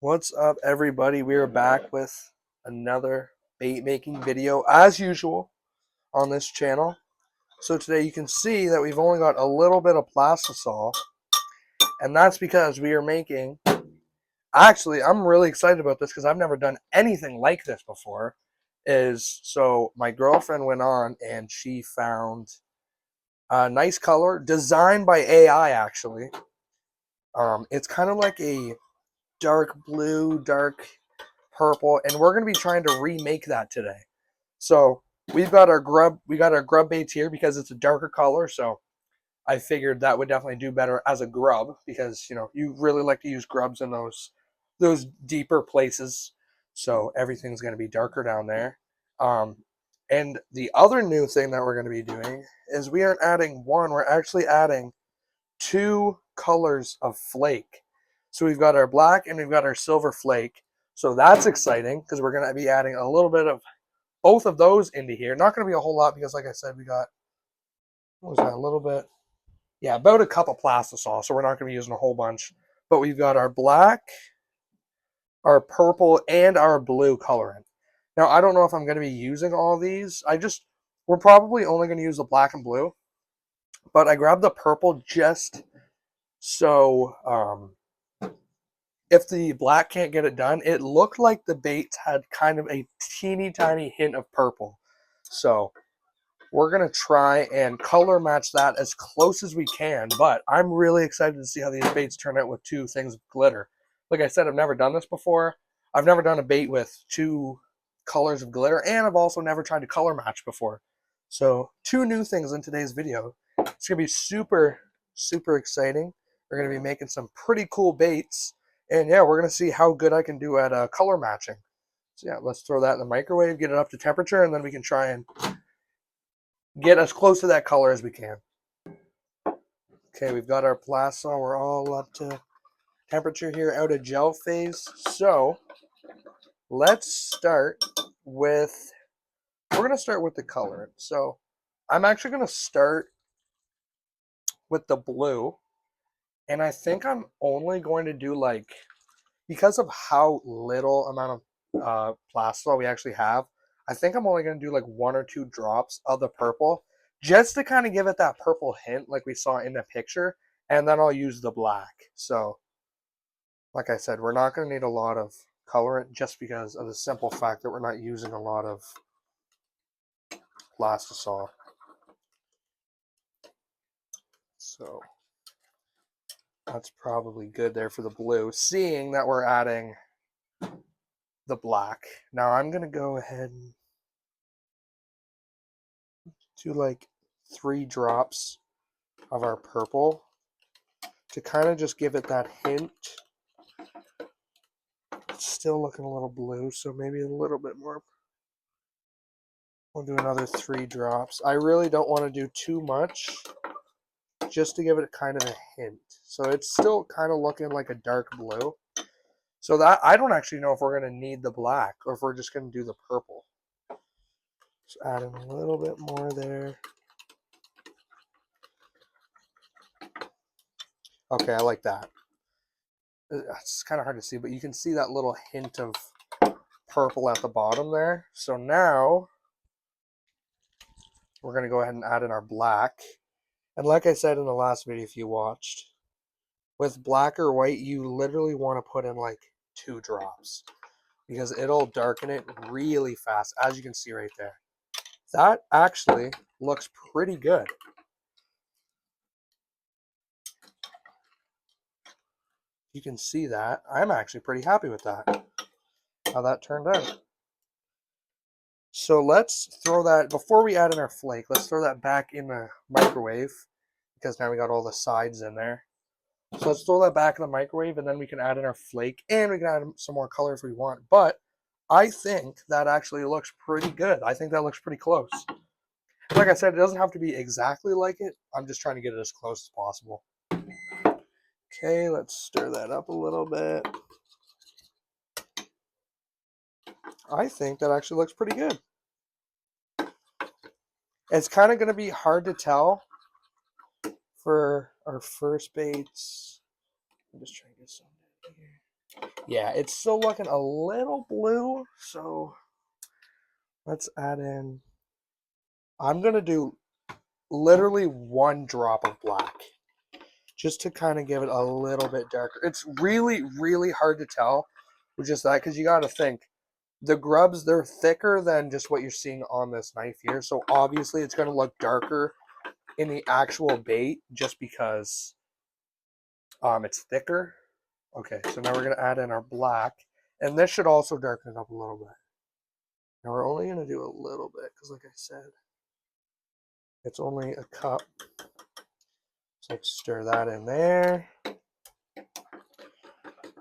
What's up, everybody? We are back with another bait making video as usual on this channel. So today you can see that we've only got a little bit of plastisol, and that's because we are making, actually I'm really excited about this because I've never done anything like this before. So my girlfriend went on and she found a nice color designed by AI actually. It's kind of like a dark blue, dark purple, and we're going to be trying to remake that today. So we got our grub baits here because it's a darker color. So I figured that would definitely do better as a grub because you really like to use grubs in those deeper places. So everything's going to be darker down there. Um, and the other new thing that we're going to be doing is we aren't adding one; we're actually adding two colors of flake. So we've got our black and we've got our silver flake. So that's exciting because we're going to be adding a little bit of both of those into here. Not going to be a whole lot because, like I said, we got, what was that, a little bit? Yeah, about a cup of plastisol. So we're not going to be using a whole bunch. But we've got our black, our purple, and our blue colorant. Now, I don't know if I'm going to be using all these. We're probably only going to use the black and blue. But I grabbed the purple just so if the black can't get it done, it looked like the baits had kind of a teeny tiny hint of purple. So we're going to try and color match that as close as we can, but I'm really excited to see how these baits turn out with two things of glitter. Like I said, I've never done this before. I've never done a bait with two colors of glitter, and I've also never tried to color match before. So two new things in today's video. It's going to be super, super exciting. We're going to be making some pretty cool baits, and yeah, we're going to see how good I can do at color matching. So yeah, let's throw that in the microwave, get it up to temperature, and then we can try and get as close to that color as we can. Okay, we've got our plastisol. We're all up to temperature here, out of gel phase. So let's start with, we're going to start with the colorant. So I'm actually going to start with the blue. And I think I'm only going to do because of how little amount of plastisol we actually have, I think I'm only going to do like one or two drops of the purple just to kind of give it that purple hint like we saw in the picture, and then I'll use the black. So like I said, we're not going to need a lot of colorant just because of the simple fact that we're not using a lot of plastisol. So that's probably good there for the blue, seeing that we're adding the black. Now I'm going to go ahead and do like 3 drops of our purple to kind of just give it that hint. It's still looking a little blue, so maybe a little bit more. We'll do another 3 drops. I really don't want to do too much, just to give it kind of a hint. So it's still kind of looking like a dark blue. So that I don't actually know if we're going to need the black or if we're just going to do the purple. Just adding a little bit more there. Okay, I like that. It's kind of hard to see, but you can see that little hint of purple at the bottom there. So now we're going to go ahead and add in our black. And like I said in the last video, if you watched, with black or white, you literally want to put in like 2 drops because it'll darken it really fast, as you can see right there. That actually looks pretty good. You can see that. I'm actually pretty happy with that, how that turned out. So let's throw that, before we add in our flake, let's throw that back in the microwave because now we got all the sides in there. So let's throw that back in the microwave and then we can add in our flake and we can add some more color if we want. But I think that actually looks pretty good. I think that looks pretty close. Like I said, it doesn't have to be exactly like it. I'm just trying to get it as close as possible. Okay, let's stir that up a little bit. I think that actually looks pretty good. It's kind of going to be hard to tell for our first baits. I'm just trying to get some here. Yeah, it's still looking a little blue, so let's add in. I'm going to do literally 1 drop of black just to kind of give it a little bit darker. It's really, really hard to tell with just that because you got to think the grubs, they're thicker than just what you're seeing on this knife here. So obviously it's going to look darker in the actual bait just because it's thicker. Okay, so now we're going to add in our black. And this should also darken it up a little bit. Now we're only going to do a little bit because like I said, it's only a cup. So let's stir that in there.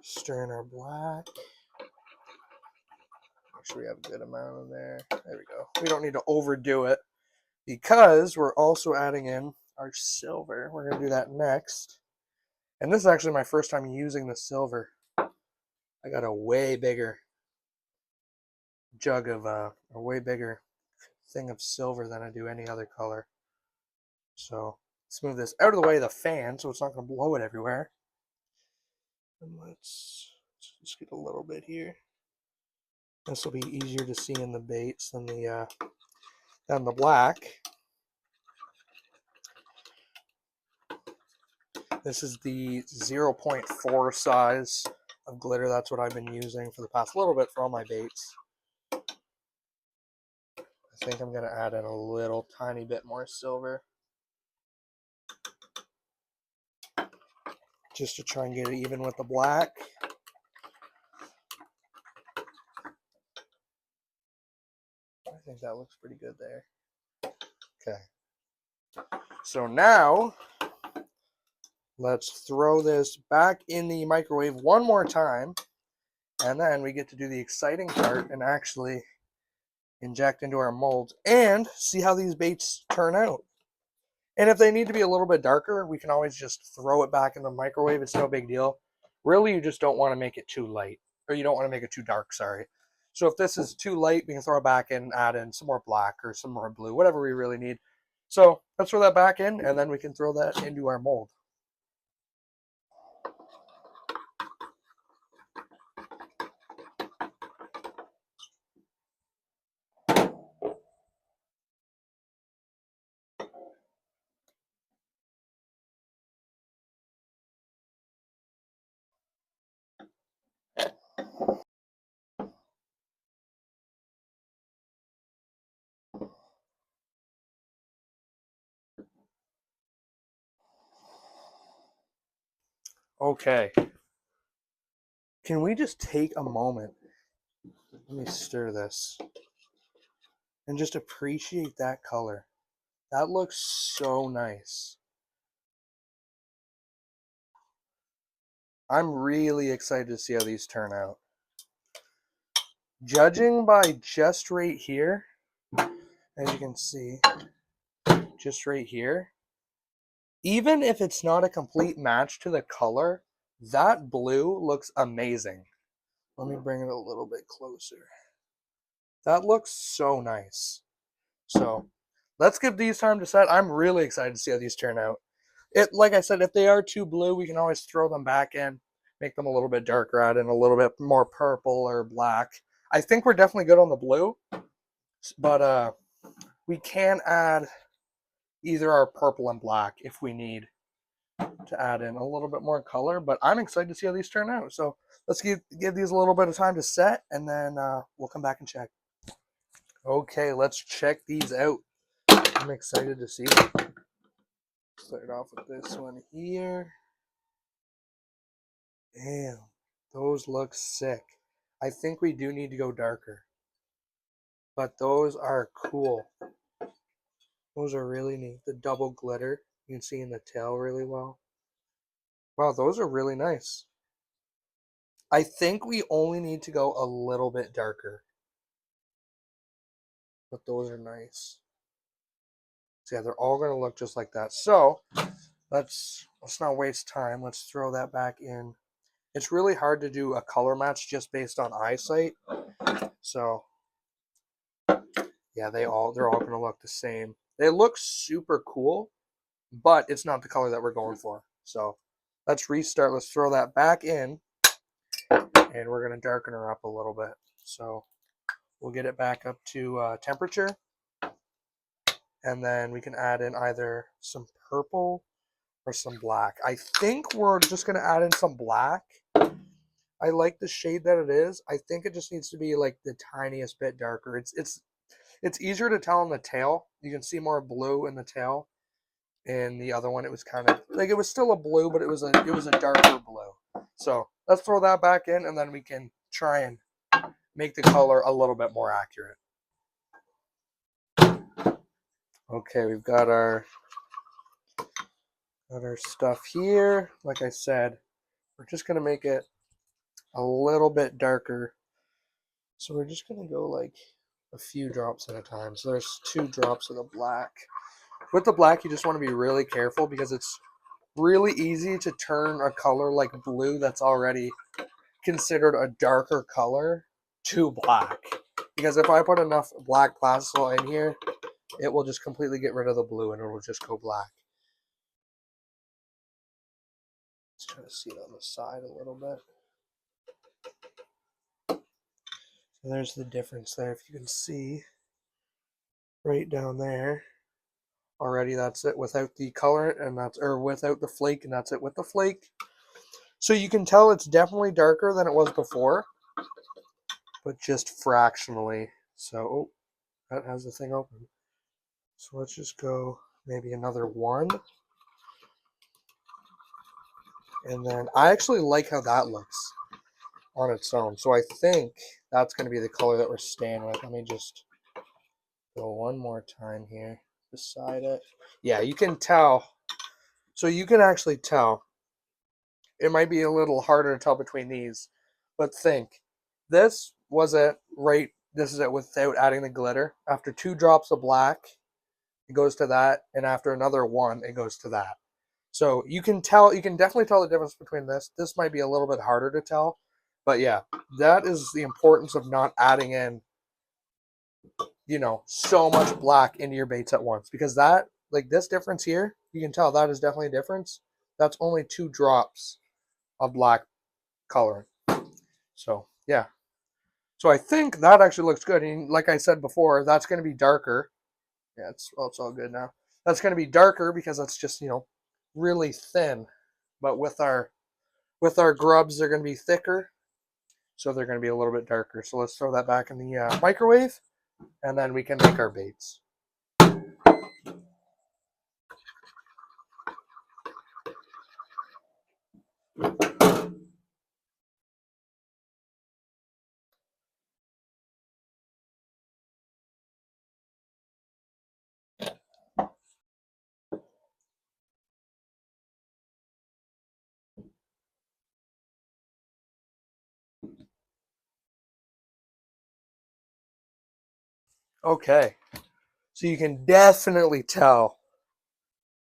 Stir in our black. Make sure we have a good amount in there. There we go. We don't need to overdo it because we're also adding in our silver. We're going to do that next. And this is actually my first time using the silver. I got a way bigger jug of, a way bigger thing of silver than I do any other color. So let's move this out of the way of the fan so it's not going to blow it everywhere. And let's just get a little bit here. This will be easier to see in the baits than the black. This is the 0.4 size of glitter. That's what I've been using for the past little bit for all my baits. I think I'm going to add in a little tiny bit more silver. Just to try and get it even with the black. I think that looks pretty good there. Okay. So now, let's throw this back in the microwave one more time. And then we get to do the exciting part and actually inject into our molds and see how these baits turn out. And if they need to be a little bit darker, we can always just throw it back in the microwave. It's no big deal. Really, you just don't want to make it too light. Or you don't want to make it too dark, sorry. So if this is too light, we can throw it back in, add in some more black or some more blue, whatever we really need. So let's throw that back in, and then we can throw that into our mold. Okay. Can we just take a moment? Let me stir this. And just appreciate that color. That looks so nice. I'm really excited to see how these turn out. Judging by just right here, as you can see, just right here, even if it's not a complete match to the color, that blue looks amazing. Let me bring it a little bit closer. That looks so nice. So let's give these time to set. I'm really excited to see how these turn out. Like I said, if they are too blue, we can always throw them back in, make them a little bit darker, add in a little bit more purple or black. I think we're definitely good on the blue, but we can add either our purple and black if we need to add in a little bit more color. But I'm excited to see how these turn out. So let's give these a little bit of time to set, and then we'll come back and check. Okay, let's check these out. I'm excited to see them. Start off with this one here. Damn, those look sick. I think we do need to go darker. But those are cool. Those are really neat. The double glitter. You can see in the tail really well. Wow, those are really nice. I think we only need to go a little bit darker. But those are nice. So yeah, they're all going to look just like that. So let's not waste time. Let's throw that back in. It's really hard to do a color match just based on eyesight. So yeah, they're all going to look the same. They look super cool, but it's not the color that we're going for. So let's restart. Let's throw that back in. and we're going to darken her up a little bit. So we'll get it back up to temperature, and then we can add in either some purple or some black. I think we're just going to add in some black. I like the shade that it is. I think it just needs to be like the tiniest bit darker. It's easier to tell in the tail. You can see more blue in the tail. In the other one, it was kind of like, it was still a blue, but it was a darker blue. So let's throw that back in, and then we can try and make the color a little bit more accurate. Okay, we've got our stuff here. Like I said, we're just gonna make it a little bit darker. So we're just gonna go like a few drops at a time. So there's 2 drops of the black. With the black, you just want to be really careful because it's really easy to turn a color like blue that's already considered a darker color to black. Because if I put enough black plastisol in here, it will just completely get rid of the blue and it will just go black. Let's try to see it on the side a little bit. So there's the difference there. If you can see right down there, already that's it without the color, and that's, or without the flake, and that's it with the flake. So you can tell it's definitely darker than it was before, but just fractionally. So, oh, that has the thing open. So let's just go maybe another 1. And then I actually like how that looks on its own. So I think that's going to be the color that we're staying with. Let me just go one more time here beside it. Yeah, you can tell. So you can actually tell. It might be a little harder to tell between these, but think. This was it, right? This is it without adding the glitter. After 2 drops of black, it goes to that. And after another 1, it goes to that. So you can tell, you can definitely tell the difference between this. This might be a little bit harder to tell, but yeah, that is the importance of not adding in, so much black into your baits at once, because that, like this difference here, you can tell that is definitely a difference. That's only 2 drops of black coloring. So yeah. So I think that actually looks good. And like I said before, that's going to be darker. Yeah, it's all good now. That's going to be darker because that's just, really thin. But with our grubs, they're going to be thicker, so they're going to be a little bit darker. So let's throw that back in the microwave, and then we can make our baits. Okay, so you can definitely tell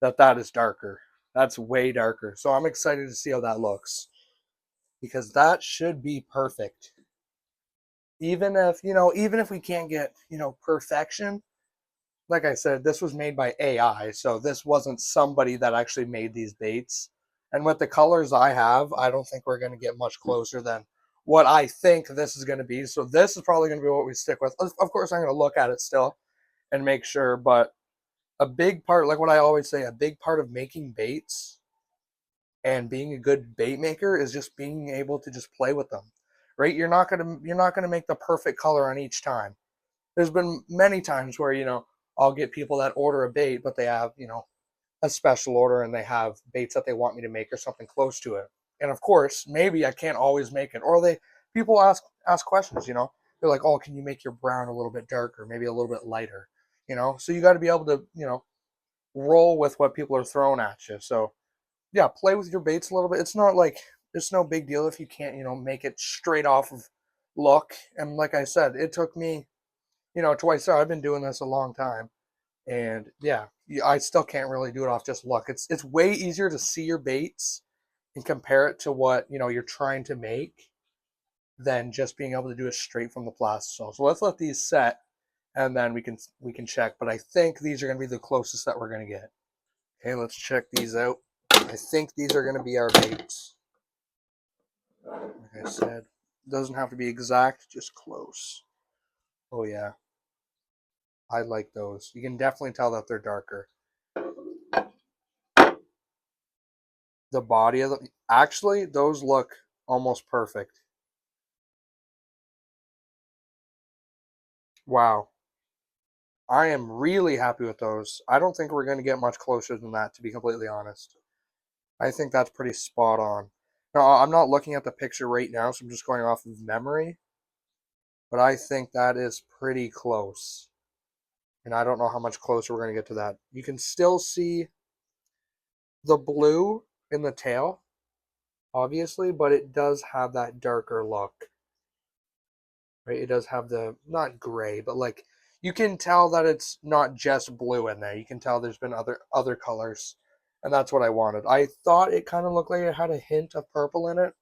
that that is darker. That's way darker. So I'm excited to see how that looks, because that should be perfect. Even if we can't get, perfection, like I said, this was made by AI, so this wasn't somebody that actually made these baits. And with the colors I have, I don't think we're going to get much closer than what I think this is going to be. So this is probably going to be what we stick with. Of course, I'm going to look at it still and make sure, but a big part, like what I always say, a big part of making baits and being a good bait maker is just being able to just play with them. Right? You're not going to make the perfect color on each time. There's been many times where, I'll get people that order a bait, but they have, a special order and they have baits that they want me to make or something close to it. And of course, maybe I can't always make it. Or people ask questions, They're like, "Oh, can you make your brown a little bit darker, maybe a little bit lighter?" So you got to be able to, roll with what people are throwing at you. So, yeah, play with your baits a little bit. It's not like it's no big deal if you can't, make it straight off of look. And like I said, it took me, twice. I've been doing this a long time, and yeah, I still can't really do it off just luck. It's way easier to see your baits and compare it to what you're trying to make than just being able to do it straight from the plastisol. So let's let these set, and then we can check. But I think these are going to be the closest that we're going to get. Okay, let's check these out. I think these are going to be our baits. Like I said, doesn't have to be exact, just close. Oh yeah, I like those. You can definitely tell that they're darker. The body of them, actually, those look almost perfect. Wow. I am really happy with those. I don't think we're going to get much closer than that, to be completely honest. I think that's pretty spot on. Now, I'm not looking at the picture right now, so I'm just going off of memory, but I think that is pretty close. And I don't know how much closer we're going to get to that. You can still see the blue in the tail, obviously, but it does have that darker look. Right? It does have the, not gray, but like you can tell that it's not just blue in there. You can tell there's been other colors, and that's what I wanted. I thought it kind of looked like it had a hint of purple in it,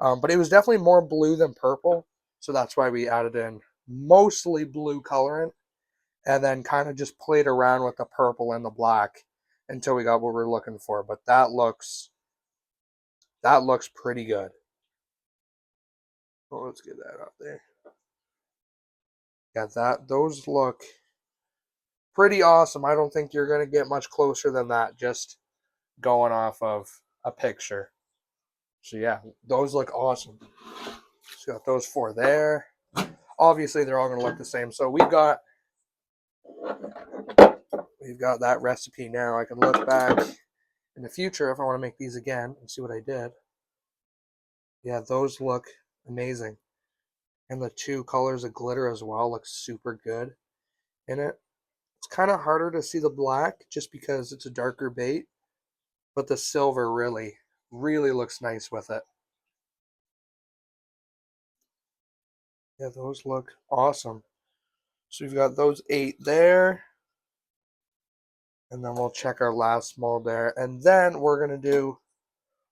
but it was definitely more blue than purple, so that's why we added in mostly blue colorant, and then kind of just played around with the purple and the black until we got what we are looking for. But that looks pretty good. Oh, let's get that up there. Yeah, those look pretty awesome. I don't think you're going to get much closer than that just going off of a picture. So yeah, those look awesome. So got those four there. Obviously, they're all going to look the same. So we've got that recipe now. I can look back in the future if I want to make these again and see what I did. Yeah, those look amazing. And the two colors of glitter as well look super good in it. It's kind of harder to see the black just because it's a darker bait, but the silver really, really looks nice with it. Yeah, those look awesome. So we've got those 8 there. And then we'll check our last mold there. And then we're going to do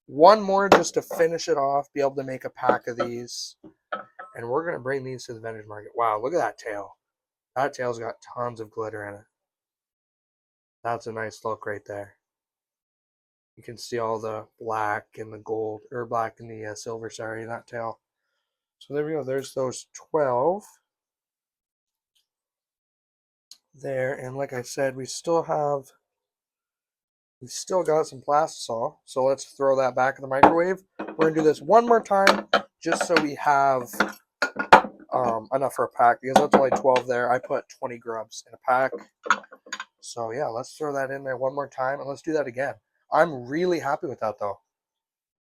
one more just to finish it off, be able to make a pack of these. And we're going to bring these to the vendor's market. Wow, look at that tail. That tail's got tons of glitter in it. That's a nice look right there. You can see all the black and the gold, or black and the silver, sorry, that tail. So there we go. There's those 12 there. And like I said, we've still got some plastisol. So let's throw that back in the microwave. We're going to do this one more time just so we have enough for a pack, because that's only 12 there. I put 20 grubs in a pack. So yeah, let's throw that in there one more time and let's do that again. I'm really happy with that though.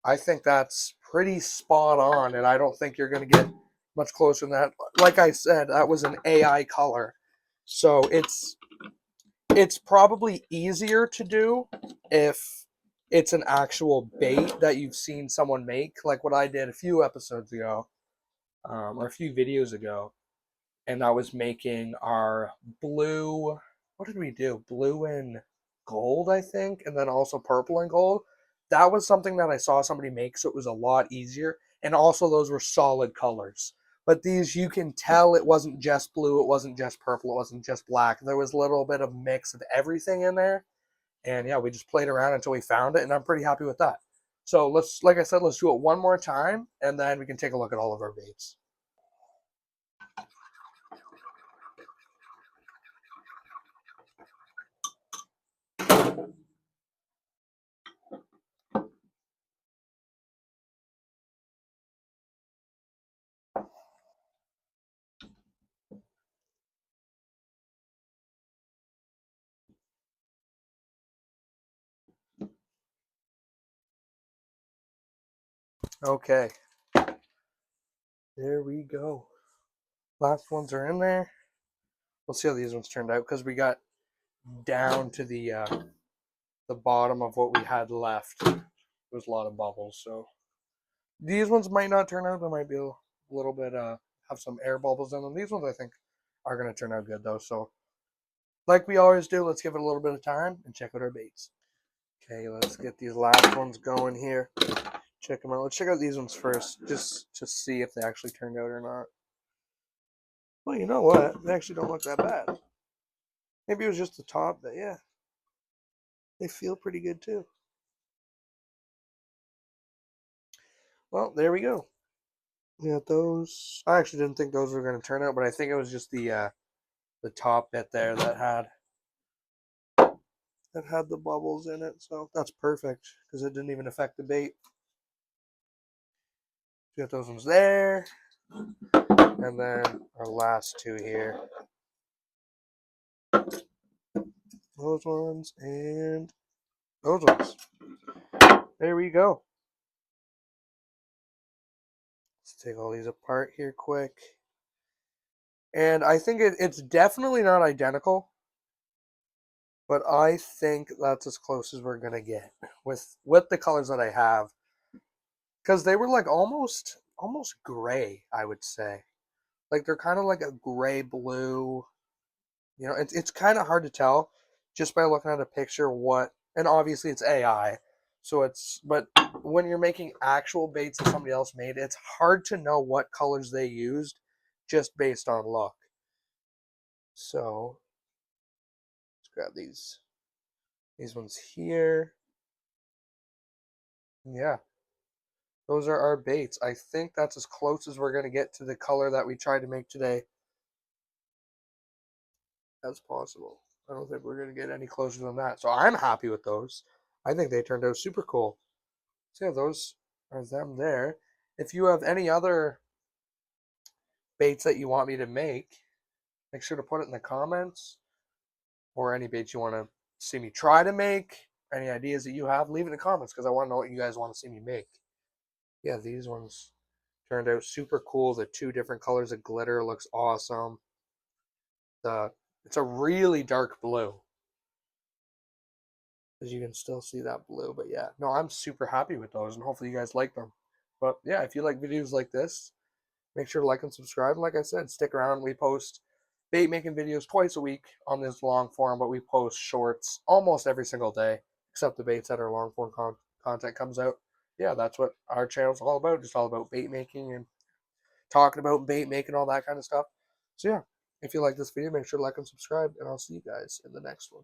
I think that's pretty spot on, and I don't think you're going to get much closer than that. Like I said, that was an AI color. So it's probably easier to do if it's an actual bait that you've seen someone make, like what I did a few episodes ago, or a few videos ago, and I was making our blue. What did we do? Blue and gold, I think, and then also purple and gold. That was something that I saw somebody make, so it was a lot easier. And also, those were solid colors. But these, you can tell it wasn't just blue, it wasn't just purple, it wasn't just black. There was a little bit of mix of everything in there. And yeah, we just played around until we found it, and I'm pretty happy with that. So let's, like I said, let's do it one more time, and then we can take a look at all of our baits. Okay, there we go. Last ones are in there. We'll see how these ones turned out, because we got down to the bottom of what we had left. There was a lot of bubbles, so these ones might not turn out. They might be a little bit have some air bubbles in them. These ones I think are going to turn out good though. So like we always do, let's give it a little bit of time and check out our baits. Okay, let's get these last ones going here. Check them out. Let's check out these ones first, just to see if they actually turned out or not. Well, you know what? They actually don't look that bad. Maybe it was just the top, but yeah, they feel pretty good too. Well, there we go. We got those. I actually didn't think those were going to turn out, but I think it was just the top bit there that had the bubbles in it. So that's perfect because it didn't even affect the bait. We got those ones there, and then our last two here. Those ones and those ones. There we go. Let's take all these apart here quick. And I think it's definitely not identical, but I think that's as close as we're gonna get with the colors that I have, because they were like almost gray, I would say. Like they're kind of like a gray blue. You know, it's kind of hard to tell just by looking at a picture what, and obviously it's AI, so but when you're making actual baits that somebody else made, it's hard to know what colors they used just based on look. So let's grab these ones here. Yeah, those are our baits. I think that's as close as we're gonna get to the color that we tried to make today as possible. I don't think we're gonna get any closer than that. So I'm happy with those. I think they turned out super cool. So yeah, those are them there. If you have any other baits that you want me to make sure to put it in the comments, or any baits you want to see me try to make. Any ideas that you have, leave it in the comments because I want to know what you guys want to see me make. Yeah, these ones turned out super cool. The two different colors of glitter looks awesome. The It's a really dark blue, as you can still see that blue. But yeah, no, I'm super happy with those, and hopefully you guys like them. But yeah, if you like videos like this, make sure to like and subscribe. And like I said, stick around. We post bait making videos twice a week on this long form, but we post shorts almost every single day, except the baits that our long form content comes out. Yeah, that's what our channel's all about. Just all about bait making and talking about bait making, all that kind of stuff. So yeah, if you like this video, make sure to like and subscribe, and I'll see you guys in the next one.